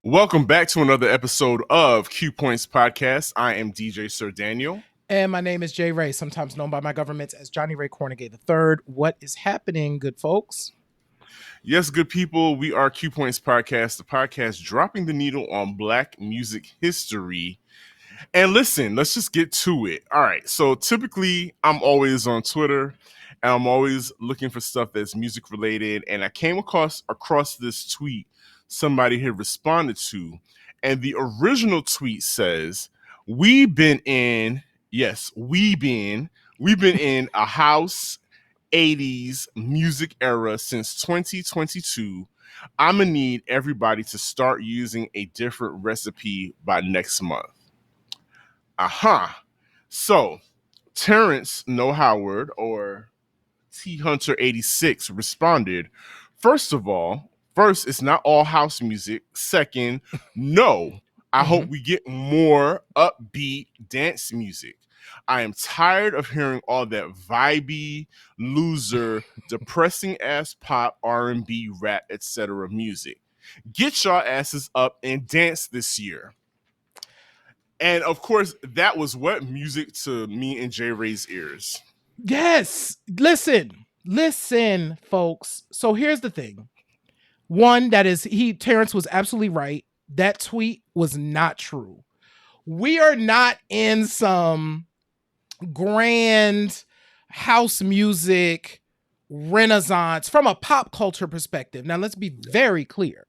Welcome back to another episode of Q Points Podcast. I am DJ Sir Daniel. And my name is Jay Ray, sometimes known by my government as Johnny Ray Cornegay III. What is happening, good folks? Yes, good people. We are Q Points Podcast, the podcast dropping the needle on Black music history. And listen, let's just get to it. All right. So typically, I'm always on Twitter, and I'm always looking for stuff that's music related. And I came across this tweet somebody had responded to, and the original tweet says, we've been in a house 80s music era since 2022. I'm gonna need everybody to start using a different recipe by next month. So Terrence No Howard, or T Hunter 86, responded, first, it's not all house music. Second, no, I hope we get more upbeat dance music. I am tired of hearing all that vibey, loser, depressing ass pop, R&B, rap, etc. music. Get y'all asses up and dance this year. And of course, that was what music to me and J Ray's ears. Yes. Listen, folks. So here's the thing. One, Terrence was absolutely right. That tweet was not true. We are not in some grand house music renaissance from a pop culture perspective. Now, let's be very clear.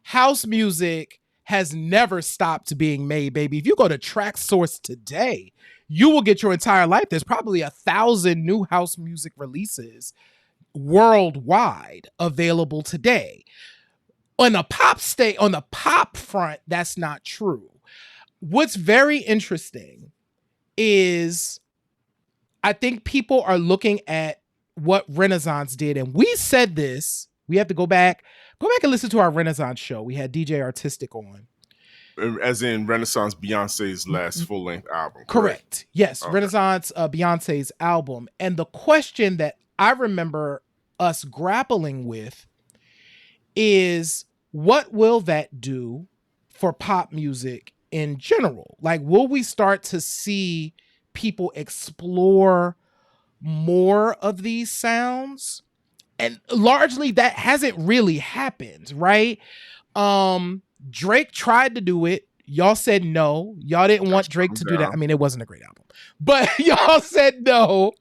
House music has never stopped being made, baby. If you go to TrackSource today, you will get your entire life. There's probably 1,000 new house music releases worldwide available today. On the pop front, that's not true. What's very interesting is I think people are looking at what Renaissance did, and we said this. We have to go back and listen to our Renaissance show. We had DJ Artistic on. As in Renaissance, Beyonce's last full-length album. Correct. Yes, okay. Renaissance, Beyonce's album. And the question that I remember us grappling with is, what will that do for pop music in general? Like, will we start to see people explore more of these sounds? And largely that hasn't really happened, right? Drake tried to do it. Y'all said no. Y'all didn't want Drake to do that. I mean, it wasn't a great album, but y'all said no.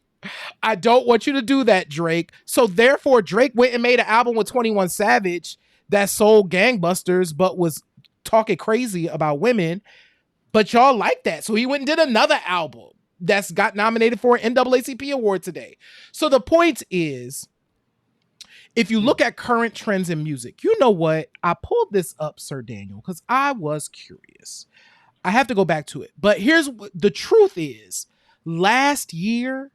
I don't want you to do that, Drake. So therefore, Drake went and made an album with 21 Savage that sold gangbusters, but was talking crazy about women. But y'all like that. So he went and did another album that's got nominated for an NAACP award today. So the point is, if you look at current trends in music, you know what? I pulled this up, Sir Daniel, because I was curious. I have to go back to it. But here's the truth is, last year,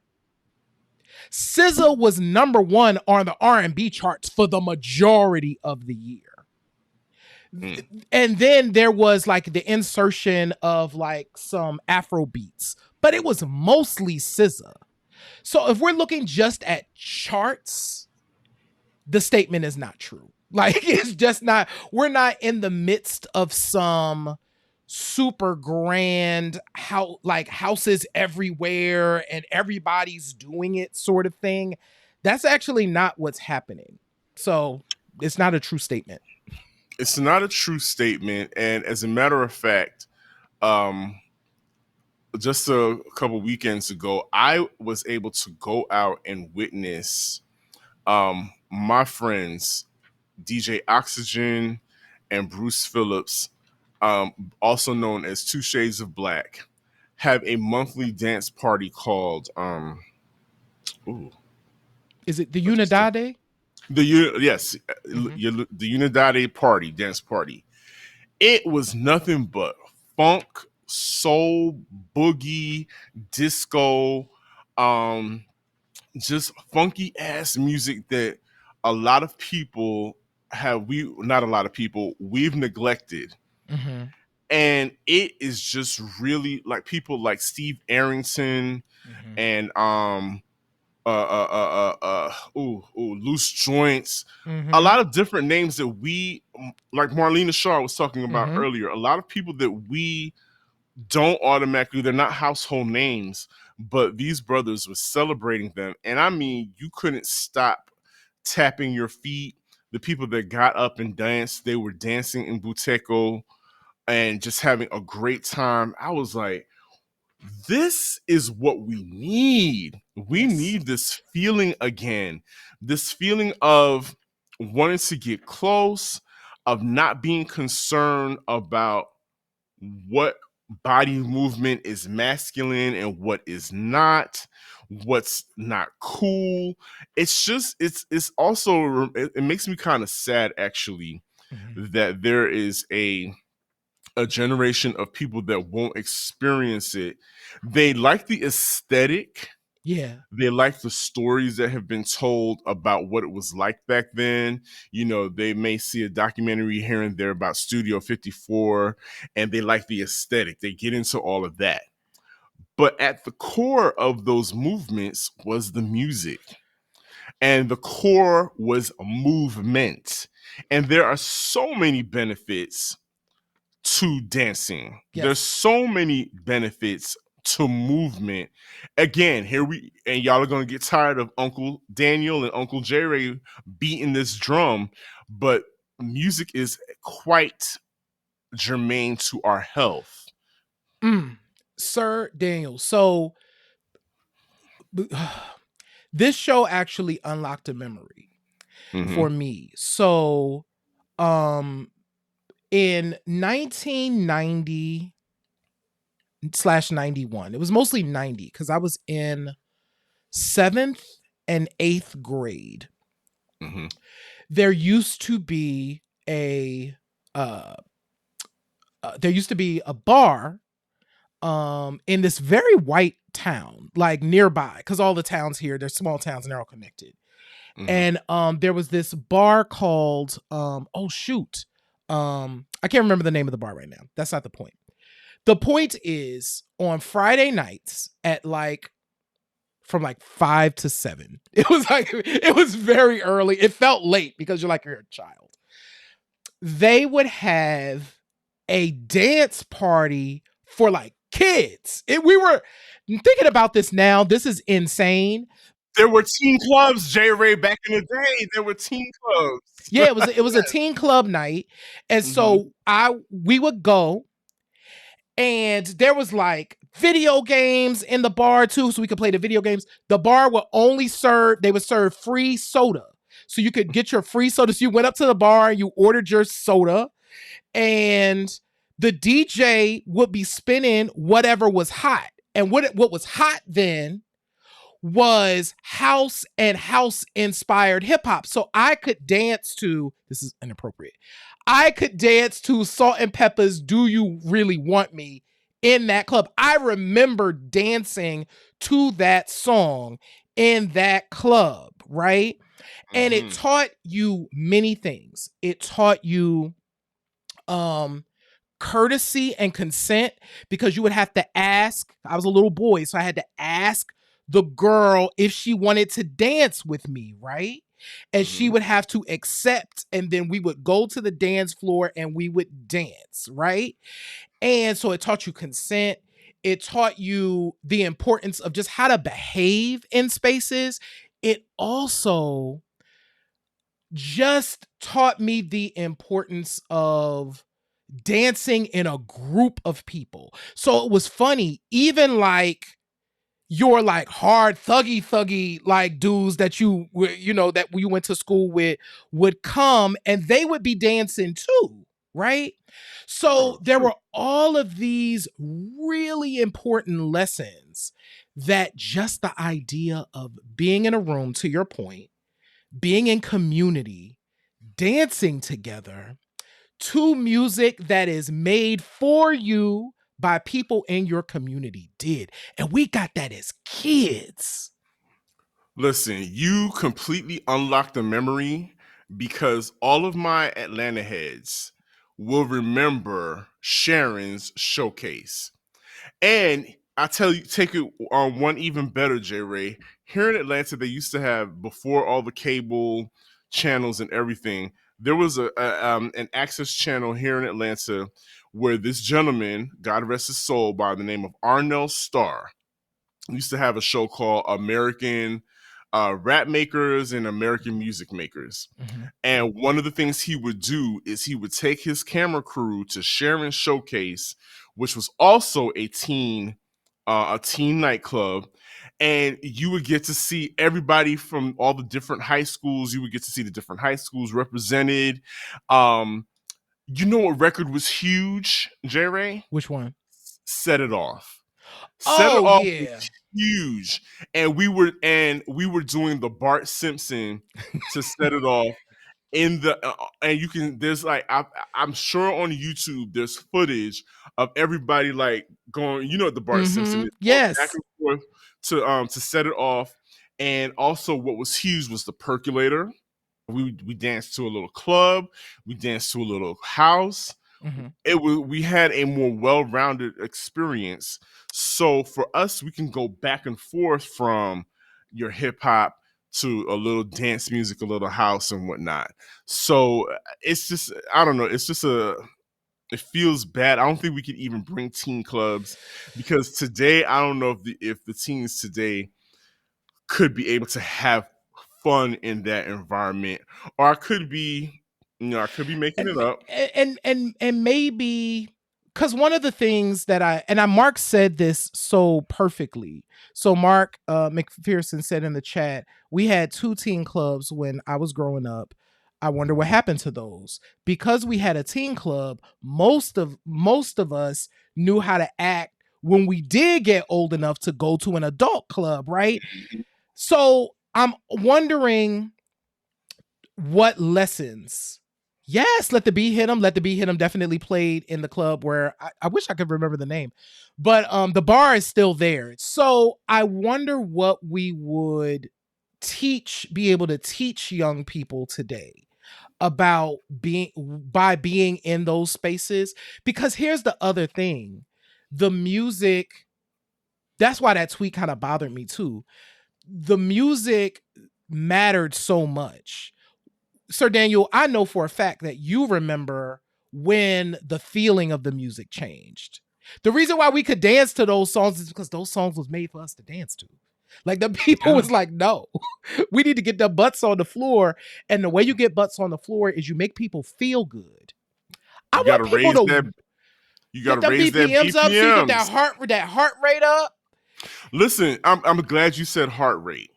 SZA was number one on the R&B charts for the majority of the year. And then there was like the insertion of like some Afro beats, but it was mostly SZA. So if we're looking just at charts, the statement is not true. Like, it's just not, we're not in the midst of some super grand houses everywhere and everybody's doing it sort of thing. That's actually not what's happening. So it's not a true statement. It's not a true statement. And as a matter of fact, just a couple weekends ago, I was able to go out and witness my friends, DJ Oxygen and Bruce Phillips, also known as Two Shades of Black, have a monthly dance party called is it the Unidade? The Unidade party, dance party. it was nothing but funk, soul, boogie, disco, um, just funky ass music that a lot of people not a lot of people, we've neglected. Mm-hmm. And it is just really like people like Steve Arrington Mm-hmm. and Loose Joints, a Mm-hmm. lot of different names that we, like Marlena Shaw was talking about Mm-hmm. earlier, a lot of people that we don't automatically, they're not household names, but these brothers were celebrating them. And I mean, you couldn't stop tapping your feet. The people that got up and danced, they were dancing in Buteco and just having a great time. I was like, this is what we need. We Yes. need this feeling again. This feeling of wanting to get close, of not being concerned about what body movement is masculine and what is not, what's not cool. It's just it's also it makes me kind of sad actually Mm-hmm. that there is a generation of people that won't experience it. They like the aesthetic, Yeah. they like the stories that have been told about what it was like back then. You know, they may see a documentary here and there about Studio 54 and they like the aesthetic. They get into all of that. But at the core of those movements was the music. And the core was movement. And there are so many benefits to dancing. There's Yes. so many benefits to movement. Again, y'all are gonna get tired of Uncle Daniel and Uncle J Ray beating this drum, but music is quite germane to our health. Sir Daniel. So this show actually unlocked a memory Mm-hmm. for me. So in 1990 slash 91, it was mostly 90 because I was in 7th and 8th grade. Mm-hmm. There used to be a uh, bar in this very white town, like nearby, because all the towns here, they're small towns and they're all connected. Mm-hmm. And there was this bar called I can't remember the name of the bar right now. That's not the point. The point is on Friday nights at from 5 to 7. It was very early. It felt late because you're a child. They would have a dance party for kids. We were thinking about this now. This is insane. There were teen clubs, J Ray, back in the day. There were teen clubs. Yeah, it was a teen club night. And so we would go, and there was video games in the bar too, so we could play the video games. The bar would serve free soda. So you could get your free soda. So you went up to the bar, you ordered your soda, and the DJ would be spinning whatever was hot. And what was hot then was house and house inspired hip hop. So I could dance to, this is inappropriate, I could dance to Salt-N-Pepa's Do You Really Want Me in that club. I remember dancing to that song in that club, right? And it taught you many things. It taught you courtesy and consent, because you would have to ask. I was a little boy, so I had to ask the girl if she wanted to dance with me, right? And she would have to accept, and then we would go to the dance floor and we would dance, right? And so it taught you consent. It taught you the importance of just how to behave in spaces. It also just taught me the importance of dancing in a group of people. So it was funny, even your hard thuggy dudes that you went to school with would come and they would be dancing too, right? So there were all of these really important lessons that just the idea of being in a room, to your point, being in community, dancing together, to music that is made for you by people in your community did. And we got that as kids. Listen, you completely unlocked the memory because all of my Atlanta heads will remember Sharon's showcase. And I tell you, take it on one even better, J. Ray. Here in Atlanta, they used to have, before all the cable channels and everything, there was an access channel here in Atlanta where this gentleman, God rest his soul, by the name of Arnell Starr, used to have a show called American Rap Makers and American Music Makers. Mm-hmm. And one of the things he would do is he would take his camera crew to Sharon Showcase, which was also a teen nightclub, and you would get to see everybody from all the different high schools. You would get to see the different high schools represented. You know what record was huge, J. Ray? Which one? Set It Off. Set It Off was huge, and we were doing the Bart Simpson to Set It Off in the and you can, there's like, I'm sure on YouTube there's footage of everybody like going, the Bart Simpson is, yes, back and forth to Set It Off. And also what was huge was the Percolator. We danced to a little club, we danced to a little house. We had a more well-rounded experience. So for us, we can go back and forth from your hip hop to a little dance music, a little house and whatnot. So it's just, I don't know, it's just it feels bad. I don't think we could even bring teen clubs, because today, I don't know if the teens today could be able to have fun in that environment, or I could be making it up. And maybe, because one of the things that Mark said this so perfectly. So Mark McPherson said in the chat, we had 2 teen clubs when I was growing up. I wonder what happened to those. Because we had a teen club, most of us knew how to act when we did get old enough to go to an adult club, right? So I'm wondering what lessons. Yes, Let the Beat Hit 'Em. Let the Beat Hit 'Em definitely played in the club where I wish I could remember the name, but the bar is still there. So I wonder what we would be able to teach young people today about being in those spaces. Because here's the other thing, the music. That's why that tweet kind of bothered me too. The music mattered so much. Sir Daniel, I know for a fact that you remember when the feeling of the music changed. The reason why we could dance to those songs is because those songs was made for us to dance to. Like, the people was like, no, we need to get the butts on the floor. And the way you get butts on the floor is you make people feel good. You gotta raise their BPMs up, so you get that heart rate up. Listen, I'm glad you said heart rate.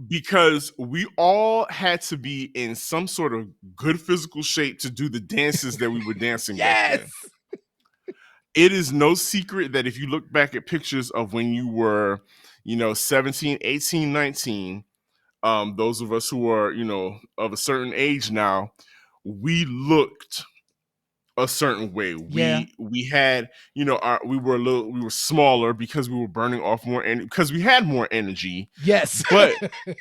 Because we all had to be in some sort of good physical shape to do the dances that we were dancing back then. It is no secret that if you look back at pictures of when you were, 17, 18, 19, those of us who are, of a certain age now, we looked a certain way. We had, we were smaller because we were burning off more energy, because we had more energy. Yes. But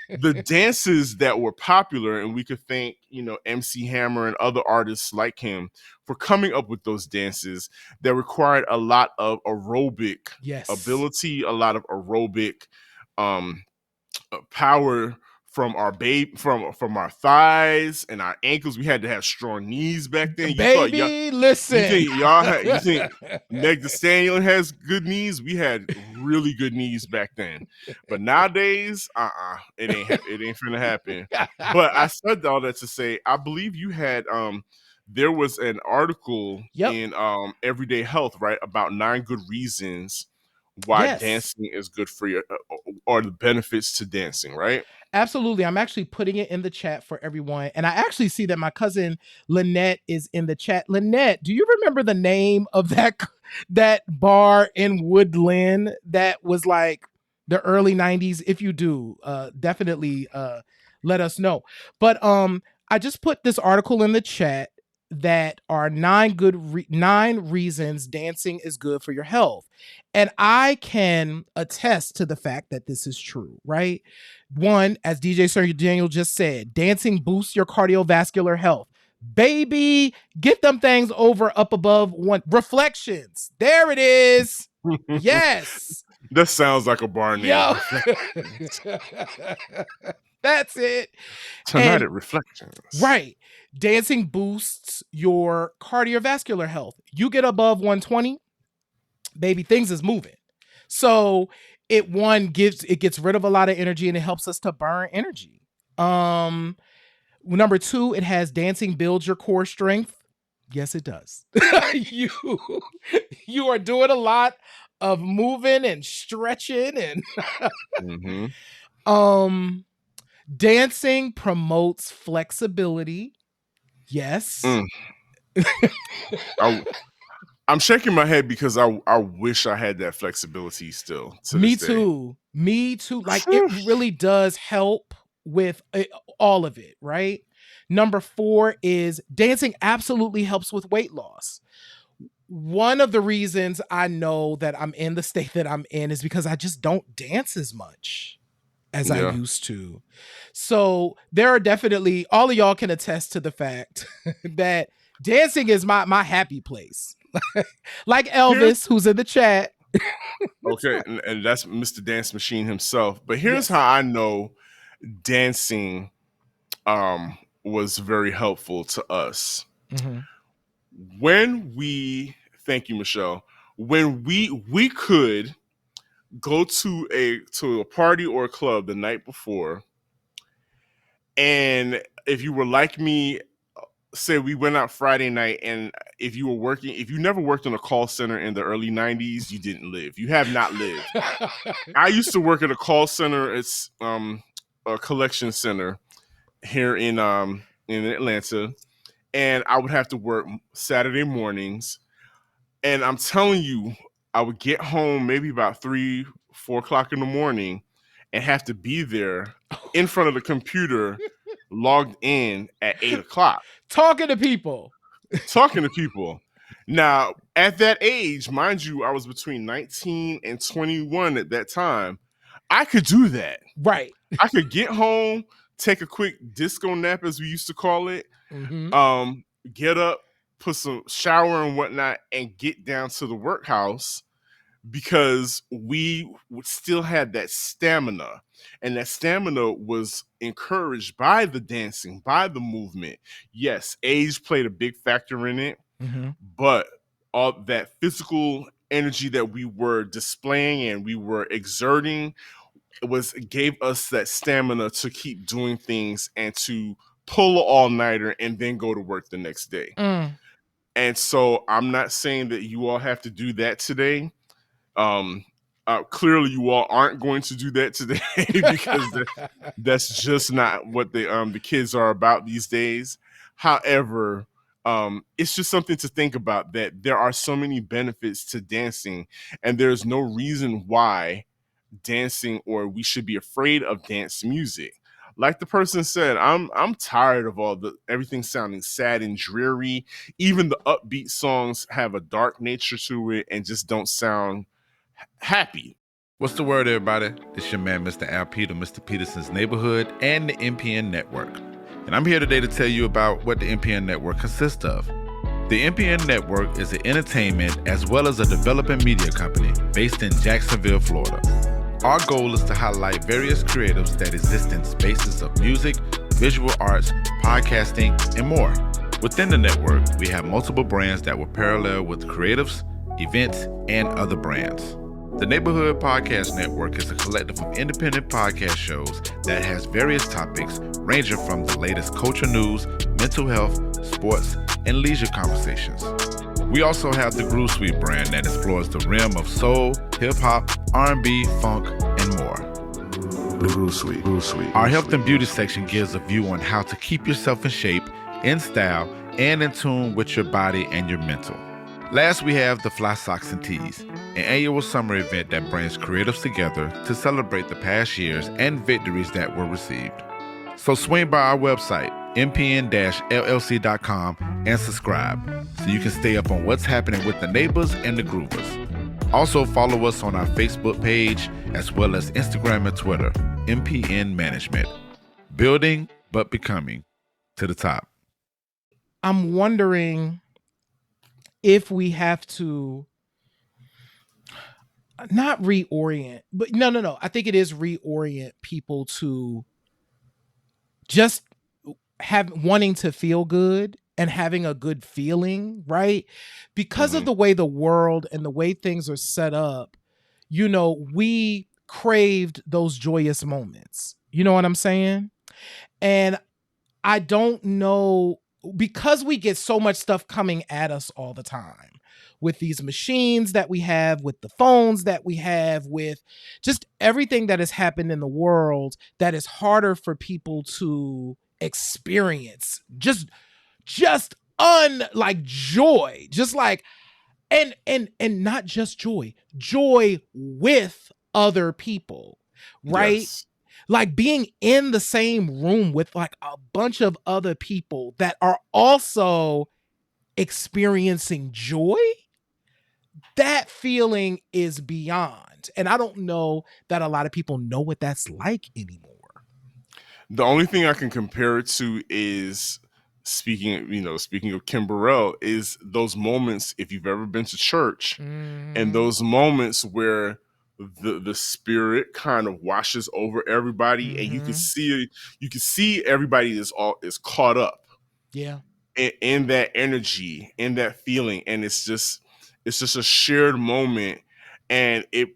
the dances that were popular, and we could thank, MC Hammer and other artists like him for coming up with those dances that required a lot of aerobic ability, a lot of aerobic power from our from our thighs and our ankles. We had to have strong knees back then. Listen. You think Meg Thee Stallion has good knees? We had really good knees back then. But nowadays, it ain't finna happen. But I said all that to say, I believe you had there was an article in Everyday Health, right, about 9 good reasons why dancing is good for you, or the benefits to dancing, right? Absolutely. I'm actually putting it in the chat for everyone. And I actually see that my cousin Lynette is in the chat. Lynette, do you remember the name of that bar in Woodland that was like the early 90s? If you do, definitely let us know. But I just put this article in the chat. that are 9 reasons dancing is good for your health. And I can attest to the fact that this is true, right? One, as DJ Sir Daniel just said, dancing boosts your cardiovascular health. Baby, get them things over up above one. Reflections. There it is. Yes. That sounds like a bar name. Yo. That's it. Tonight at Reflections. Right. Dancing boosts your cardiovascular health. You get above 120, baby, things is moving. So it gets rid of a lot of energy and it helps us to burn energy. Number 2, it has dancing builds your core strength. Yes, it does. You are doing a lot of moving and stretching and dancing promotes flexibility. Yes. I'm shaking my head because I wish I had that flexibility still. Me too. Like it really does help with all of it, right? Number 4 is dancing absolutely helps with weight loss. One of the reasons I know that I'm in the state that I'm in is because I just don't dance as much as I used to. So there are definitely, all of y'all can attest to the fact that dancing is my happy place. Like Elvis, who's in the chat. Okay, and that's Mr. Dance Machine himself. But here's how I know dancing was very helpful to us. When thank you, Michelle, when we could go to a party or a club the night before, and if you were like me, say we went out Friday night, and if you never worked in a call center in the early 90s, you didn't live. You have not lived. I used to work at a call center. It's a collection center here in Atlanta, and I would have to work Saturday mornings. And I'm telling you, I would get home maybe about 3-4 o'clock in the morning and have to be there in front of the computer, logged in at 8 o'clock. Talking to people. Now, at that age, mind you, I was between 19 and 21 at that time. I could do that. Right. I could get home, take a quick disco nap, as we used to call it, get up, put some shower and whatnot, and get down to the workhouse, because we still had that stamina, and that stamina was encouraged by the dancing, by the movement. Yes, age played a big factor in it, but all that physical energy that we were displaying and we were exerting gave us that stamina to keep doing things and to pull an all-nighter and then go to work the next day. And so I'm not saying that you all have to do that today. Clearly you all aren't going to do that today because that's just not what the kids are about these days. However, it's just something to think about, that there are so many benefits to dancing, and there's no reason why dancing or we should be afraid of dance music. Like the person said, I'm tired of everything sounding sad and dreary. Even the upbeat songs have a dark nature to it and just don't sound happy. What's the word, everybody? It's your man, Mr. Al Peter, Mr. Peterson's Neighborhood, and the NPN Network. And I'm here today to tell you about what the NPN Network consists of. The NPN Network is an entertainment as well as a developing media company based in Jacksonville, Florida. Our goal is to highlight various creatives that exist in spaces of music, visual arts, podcasting, and more. Within the network, we have multiple brands that will parallel with creatives, events, and other brands. The Neighborhood Podcast Network is a collective of independent podcast shows that has various topics ranging from the latest culture news, mental health, sports, and leisure conversations. We also have the Groove Suite brand that explores the realm of soul, hip-hop, R&B, funk, and more. The Groove Suite. Our health and beauty section gives a view on how to keep yourself in shape, in style, and in tune with your body and your mental. Last, we have the Fly Socks and Tees, an annual summer event that brings creatives together to celebrate the past years and victories that were received. So swing by our website, mpn-llc.com, and subscribe so you can stay up on what's happening with the neighbors and the groovers. Also follow us on our Facebook page as well as Instagram and Twitter, MPN Management. Building but becoming to the top. I'm wondering if we have to not reorient, but no. I think it is reorient people to just wanting to feel good and having a good feeling, right? Because of the way the world and the way things are set up, we craved those joyous moments. You know what I'm saying? And I don't know, because we get so much stuff coming at us all the time with these machines that we have, with the phones that we have, with just everything that has happened in the world, that is harder for people to experience. Just like joy, just like, and not just joy with other people, right? Yes. Like being in the same room with like a bunch of other people that are also experiencing joy. That feeling is beyond. And I don't know that a lot of people know what that's like anymore. The only thing I can compare it to is, speaking of Kim Burrell, is those moments, if you've ever been to church, and those moments where the spirit kind of washes over everybody, and you can see everybody is caught up. Yeah. In that energy, in that feeling, and it's just a shared moment, and it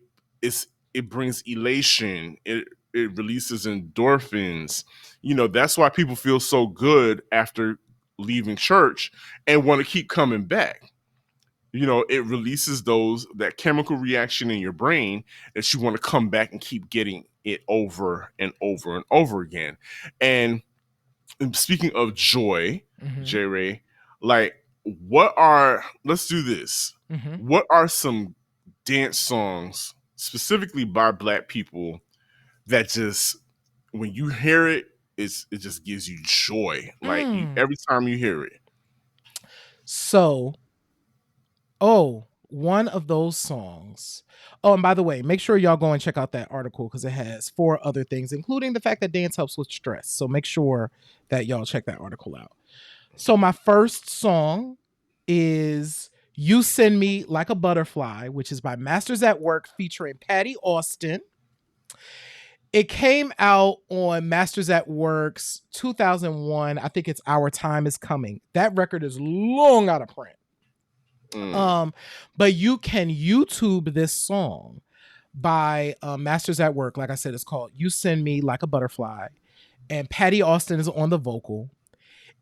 brings elation. It releases endorphins. That's why people feel so good after leaving church and want to keep coming back. It releases that chemical reaction in your brain that you want to come back and keep getting it over and over and over again. And speaking of joy, J-Ray, like, let's do this. What are some dance songs specifically by Black people that just, when you hear it, it just gives you joy, like every time you hear it? So, one of those songs. Oh, and by the way, make sure y'all go and check out that article because it has 4 other things, including the fact that dance helps with stress. So make sure that y'all check that article out. So my first song is You Send Me Like a Butterfly, which is by Masters at Work featuring Patty Austin. It came out on Masters at Work's 2001. I think it's Our Time Is Coming. That record is long out of print. But you can YouTube this song by Masters at Work. Like I said, it's called You Send Me Like a Butterfly. And Patty Austin is on the vocal.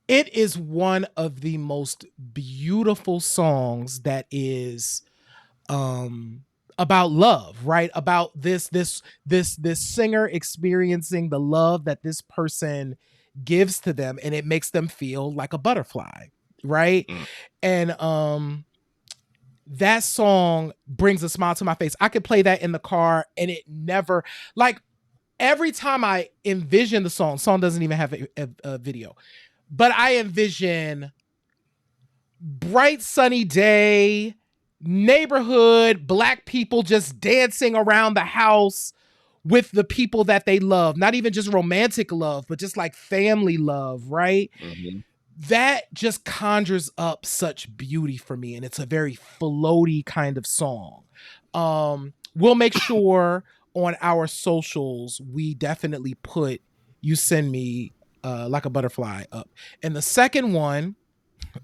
It is one of the most beautiful songs that is about love, right? About this singer experiencing the love that this person gives to them, and it makes them feel like a butterfly, right? And that song brings a smile to my face. I could play that in the car and it never, like, every time I envision the song doesn't even have a video, but I envision bright sunny day, neighborhood, Black people just dancing around the house with the people that they love. Not even just romantic love, but just like family love, right? That just conjures up such beauty for me. And it's a very floaty kind of song. We'll make sure on our socials, we definitely put You Send Me Like a Butterfly up. And the second one,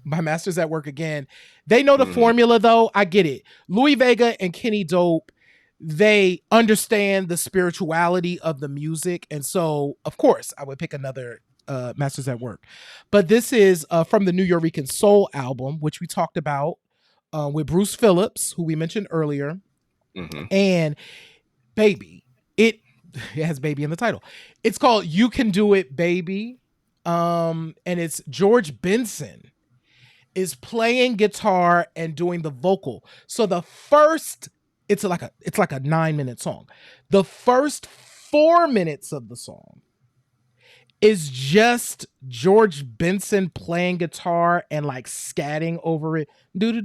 by Masters at Work again, they know the formula though. I get it. Louis Vega and Kenny Dope, they understand the spirituality of the music. And so, of course, I would pick another Masters at Work. But this is from the Nuyorican Soul album, which we talked about with Bruce Phillips, who we mentioned earlier. And Baby, it has baby in the title. It's called You Can Do It, Baby. And it's George Benson is playing guitar and doing the vocal. So the first, it's like a 9-minute song. The first 4 minutes of the song is just George Benson playing guitar and like scatting over it. Like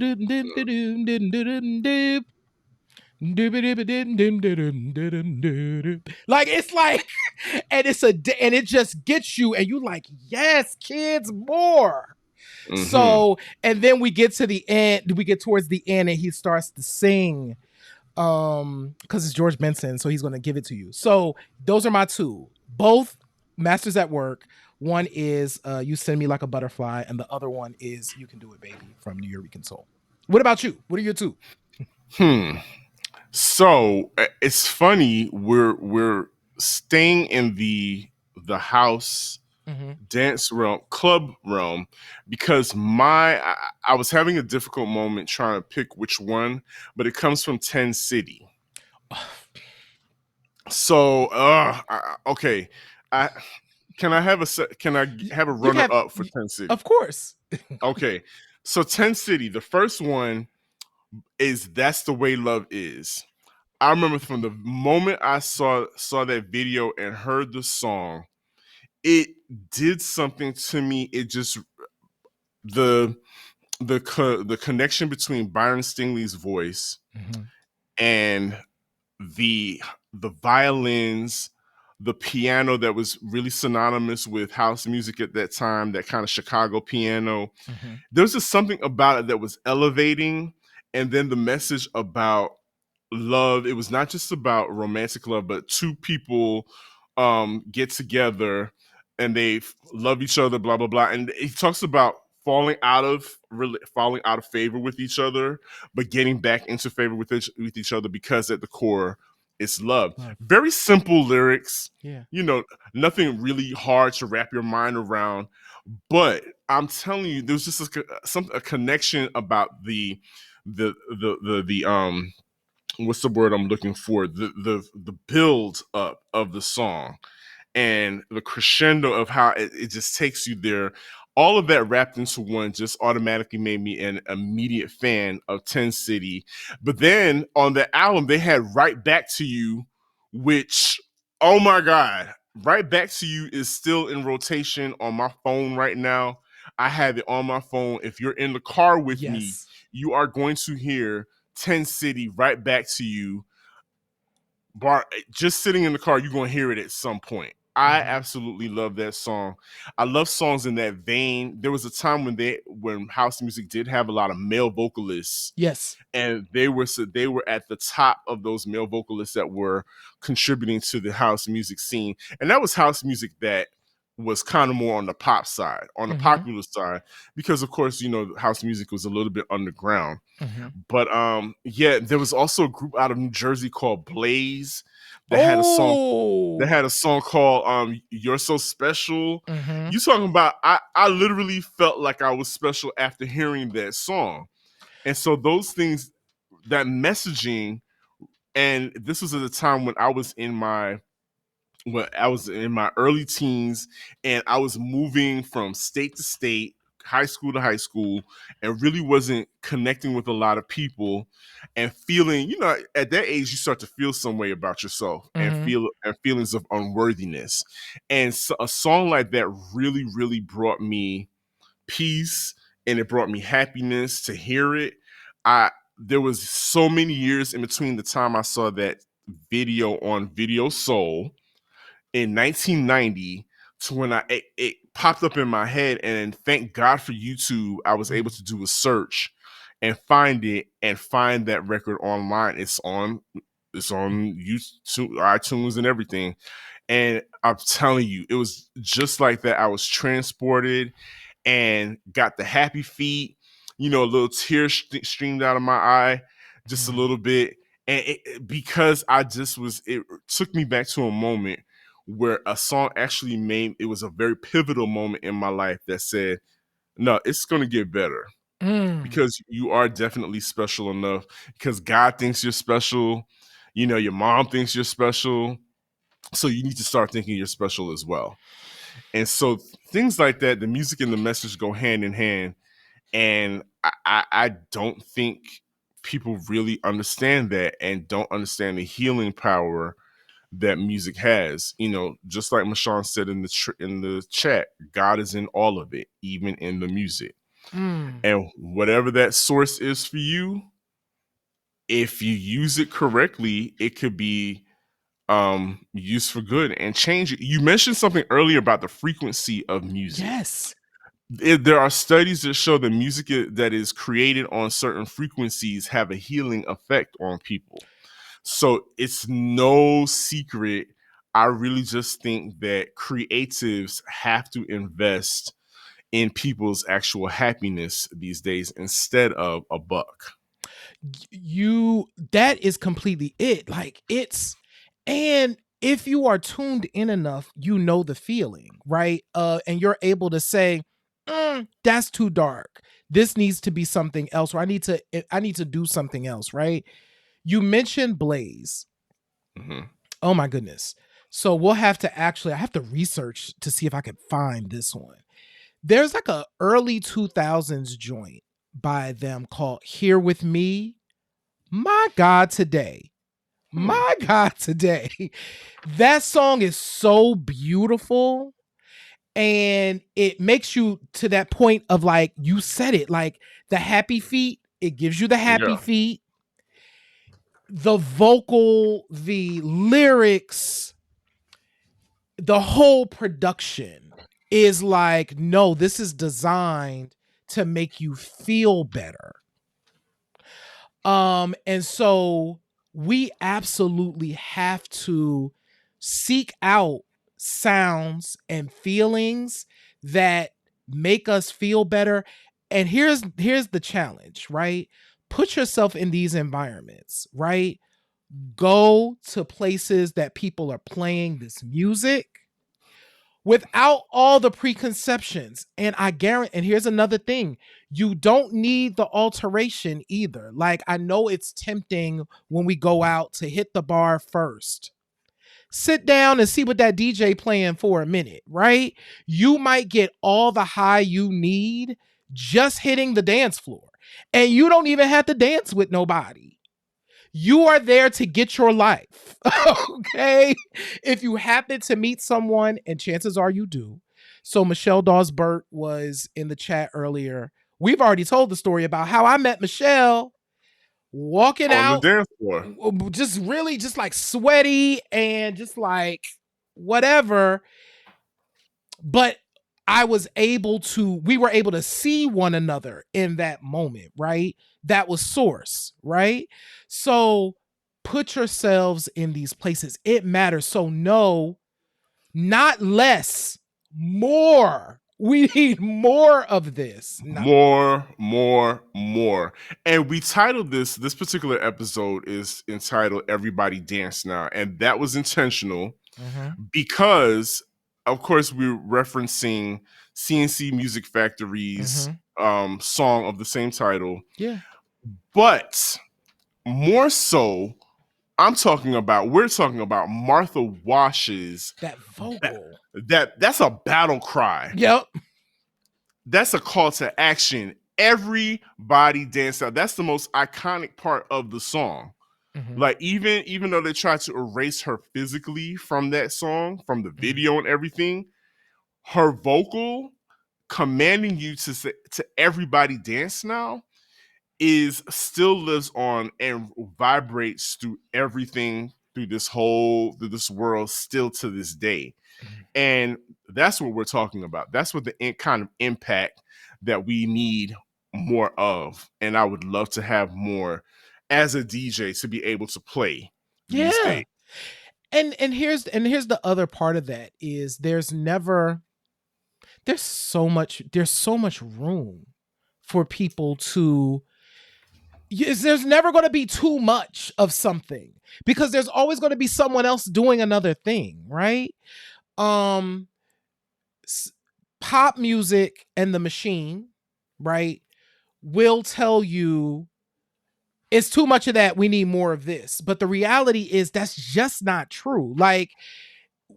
it's like, and and it just gets you, and you like, yes, kids, more. So, and then we get to the end, we get towards the end, and he starts to sing because it's George Benson, so he's going to give it to you. So those are my two, both Masters at Work. One is You Send Me Like a Butterfly, and the other one is You Can Do It Baby from Nuyorican Soul. What about you? What are your two? So it's funny, we're staying in the house dance realm, club realm, because I was having a difficult moment trying to pick which one, but it comes from 10 City. So okay, can I have a runner up for 10 City? Of course. Okay, so 10 City, the first one is That's the Way Love Is. I remember from the moment I saw that video and heard the song, it did something to me. It just the connection between Byron Stingley's voice and the violins, the piano that was really synonymous with house music at that time, that kind of Chicago piano. There's just something about it that was elevating. And then the message about love, it was not just about romantic love, but two people get together and they love each other, blah blah blah. And he talks about falling out of favor with each other, but getting back into favor with each other, because at the core it's love. Very simple lyrics. Yeah. Nothing really hard to wrap your mind around. But I'm telling you, there's just a connection about the what's the word I'm looking for? The build up of the song and the crescendo of how it just takes you there. All of that wrapped into one just automatically made me an immediate fan of 10 City. But then on the album, they had Right Back to You, which, oh my God, Right Back to You is still in rotation on my phone right now. I have it on my phone. If you're in the car with me, you are going to hear 10 City, Right Back to You. Just sitting in the car, you're going to hear it at some point. I absolutely love that song. I love songs in that vein. There was a time when house music did have a lot of male vocalists. Yes. And they were at the top of those male vocalists that were contributing to the house music scene. And that was house music that was kind of more on the pop side, on the popular side, because of course, house music was a little bit underground. But there was also a group out of New Jersey called Blaze that had a song called You're So Special. You talking about, I literally felt like I was special after hearing that song. And so those things, that messaging, and this was at a time when I was in my early teens, and I was moving from state to state, high school to high school, and really wasn't connecting with a lot of people, and feeling, at that age, you start to feel some way about yourself and feelings of unworthiness. And so a song like that really, really brought me peace, and it brought me happiness to hear it. There was so many years in between the time I saw that video on Video Soul in 1990 to when it popped up in my head, and thank God for YouTube, I was able to do a search and find it, and find that record online. It's on YouTube, iTunes, and everything. And I'm telling you, it was just like that. I was transported and got the happy feet, a little tear streamed out of my eye, just a little bit. And because it took me back to a moment where a song actually it was a very pivotal moment in my life that said, no, it's going to get better, because you are definitely special enough, because God thinks you're special. Your mom thinks you're special. So you need to start thinking you're special as well. And so things like that, the music and the message go hand in hand. And I don't think people really understand that, and don't understand the healing power that music has. You know, just like Mashawn said in the chat, God is in all of it, even in the music. And whatever that source is for you, if you use it correctly, it could be used for good and change it. You mentioned something earlier about the frequency of music. Yes. There are studies that show that music that is created on certain frequencies have a healing effect on people. So it's no secret. I really just think that creatives have to invest in people's actual happiness these days instead of a buck. That is completely it. Like, and if you are tuned in enough, you know the feeling, right? And you're able to say, that's too dark. This needs to be something else, or I need to do something else, right? You mentioned Blaze. Oh my goodness. So I have to research to see if I can find this one. There's like a early 2000s joint by them called Here With Me. My God, today. My God, today. That song is so beautiful. And it makes you to that point of, like, you said it, like the happy feet. It gives you the happy feet. The vocal, the lyrics, the whole production is like, no, this is designed to make you feel better. And so we absolutely have to seek out sounds and feelings that make us feel better. And here's the challenge, right? Put yourself in these environments, right? Go to places that people are playing this music without all the preconceptions. And I guarantee, and here's another thing, you don't need the alteration either. Like, I know it's tempting when we go out to hit the bar first. Sit down and see what that DJ playing for a minute, right? You might get all the high you need just hitting the dance floor. And you don't even have to dance with nobody. You are there to get your life, okay? If you happen to meet someone, and chances are you do. So Michelle Dawes-Burt was in the chat earlier. We've already told the story about how I met Michelle walking out the dance floor, just really just like sweaty and just like whatever. But we were able to see one another in that moment, right? That was source, right? So put yourselves in these places. It matters. So no, not less, more. We need more of this. More. And we titled this particular episode is entitled Everybody Dance Now. And that was intentional because, of course, we're referencing CNC Music Factory's song of the same title. Yeah. But more so, we're talking about Martha Wash's that vocal. That's a battle cry. Yep. That's a call to action. Everybody dance out. That's the most iconic part of the song. Like, even though they tried to erase her physically from that song, from the video and everything, her vocal commanding you to say, to everybody dance now still lives on and vibrates through everything, through this world still to this day. And that's what we're talking about. That's what the kind of impact that we need more of. And I would love to have more as a DJ to be able to play these days. And here's the other part of that is there's so much room for people to. There's never going to be too much of something because there's always going to be someone else doing another thing, right? Pop music and the machine, right, will tell you it's too much of that. We need more of this. But the reality is that's just not true. Like,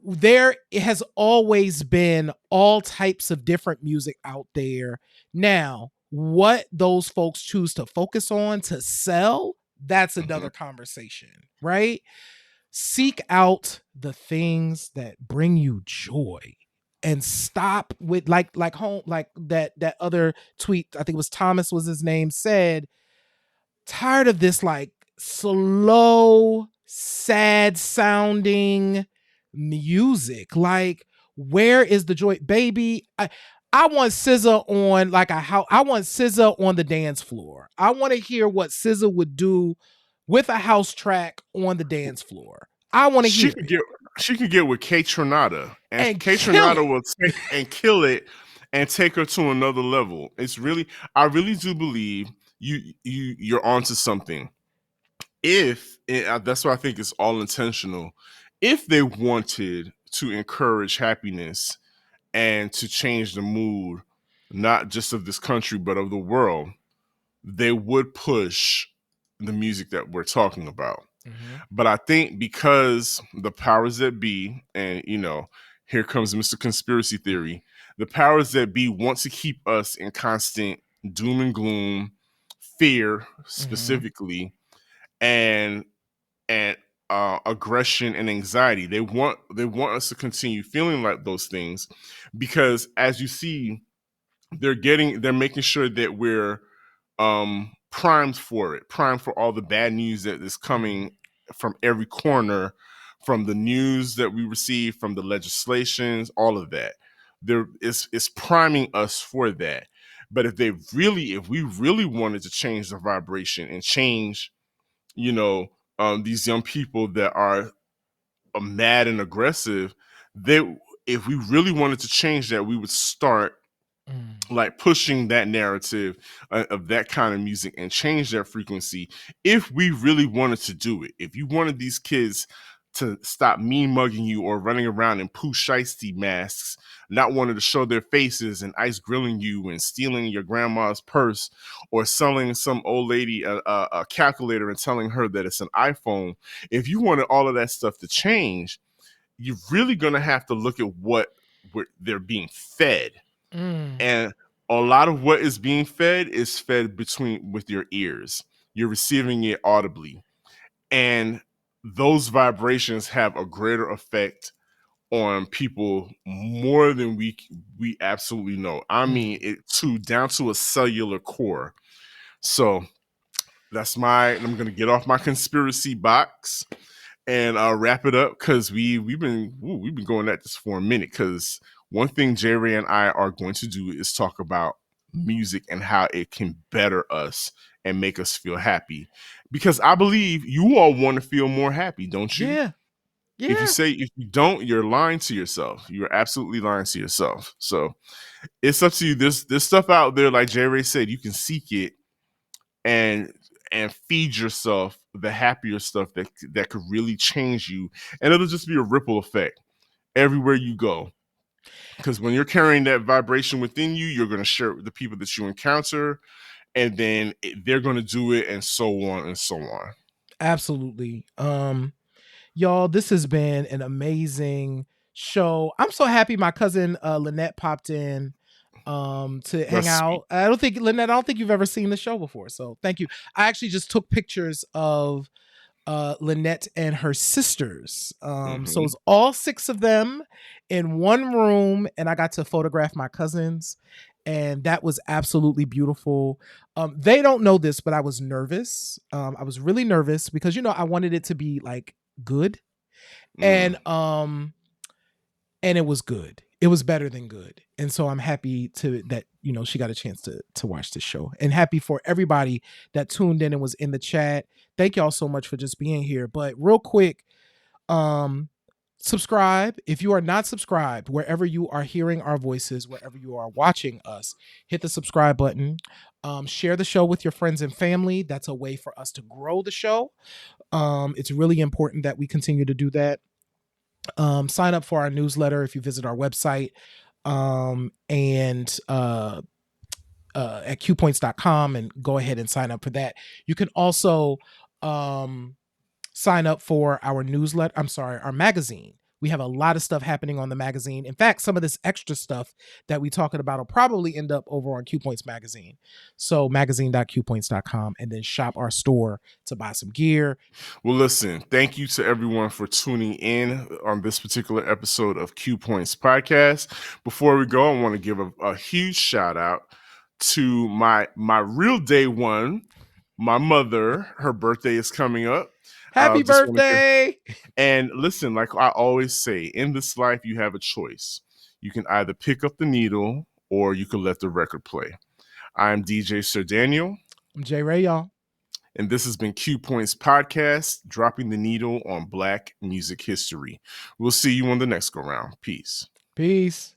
there has always been all types of different music out there. Now, what those folks choose to focus on to sell, that's another conversation, right? seek out the things that bring you joy and stop with like home like that other tweet, I think it was Thomas was his name, said, tired of this like slow, sad sounding music. Like, where is the joy, baby? I want SZA on like I want SZA on the dance floor. I want to hear what SZA would do with a house track on the dance floor. I want to hear it. She could get with K Tronada, And K Tronada will take and kill it and take her to another level. It's really, I really do believe you're onto something. If that's why I think it's all intentional. If they wanted to encourage happiness and to change the mood, not just of this country but of the world, they would push the music that we're talking about. Mm-hmm. But I think because the powers that be, and here comes Mr. Conspiracy Theory, the powers that be want to keep us in constant doom and gloom, fear specifically, mm-hmm. and aggression and anxiety. They want us to continue feeling like those things, because as you see, they're making sure that we're primed for all the bad news that is coming from every corner, from the news that we receive, from the legislations, all of that. It's priming us for that. But if we really wanted to change the vibration and change, these young people that are mad and aggressive, if we really wanted to change that, we would start like pushing that narrative of that kind of music and change their frequency. If we really wanted to do it, if you wanted these kids to stop mean mugging you or running around in Pooh Shiesty masks, not wanting to show their faces and ice grilling you and stealing your grandma's purse or selling some old lady a calculator and telling her that it's an iPhone, if you wanted all of that stuff to change, you're really going to have to look at what they're being fed. And a lot of what is being fed is fed with your ears. You're receiving it audibly. And those vibrations have a greater effect on people more than we absolutely know. I mean, down to a cellular core. So I'm going to get off my conspiracy box and wrap it up, because we've been going at this for a minute, because one thing J. Ray and I are going to do is talk about music and how it can better us and make us feel happy. Because I believe you all want to feel more happy, don't you? Yeah. If you don't, you're lying to yourself. You're absolutely lying to yourself. So it's up to you. There's stuff out there, like J. Ray said, you can seek it and feed yourself the happier stuff that could really change you. And it'll just be a ripple effect everywhere you go. Because when you're carrying that vibration within you, you're going to share it with the people that you encounter, and then they're going to do it, and so on and so on. Absolutely. Y'all, this has been an amazing show. I'm so happy my cousin Lynette popped in to hang out. I don't think you've ever seen the show before, so thank you. I actually just took pictures of Lynette and her sisters. So it was all 6 of them in one room, and I got to photograph my cousins, and that was absolutely beautiful. They don't know this, but I was nervous. I was really nervous because I wanted it to be like good, and it was good. It was better than good. And so I'm happy that she got a chance to watch the show, and happy for everybody that tuned in and was in the chat. Thank y'all so much for just being here. But real quick, subscribe. If you are not subscribed, wherever you are hearing our voices, wherever you are watching us, hit the subscribe button. Share the show with your friends and family. That's a way for us to grow the show. It's really important that we continue to do that. Sign up for our newsletter if you visit our website, and at qpoints.com, and go ahead and sign up for that. You can also sign up for our newsletter. Our magazine, We have a lot of stuff happening on the magazine. In fact, some of this extra stuff that we talking about will probably end up over on Q Points magazine. So magazine.qpoints.com, and then shop our store to buy some gear. Well, listen, thank you to everyone for tuning in on this particular episode of Q Points Podcast. Before we go, I want to give a huge shout out to my real day one, my mother. Her birthday is coming up. Happy birthday! And listen, like I always say, in this life, you have a choice. You can either pick up the needle or you can let the record play. I'm DJ Sir Daniel. I'm J Ray, y'all. And this has been Q Points Podcast, dropping the needle on Black music history. We'll see you on the next go round. Peace. Peace.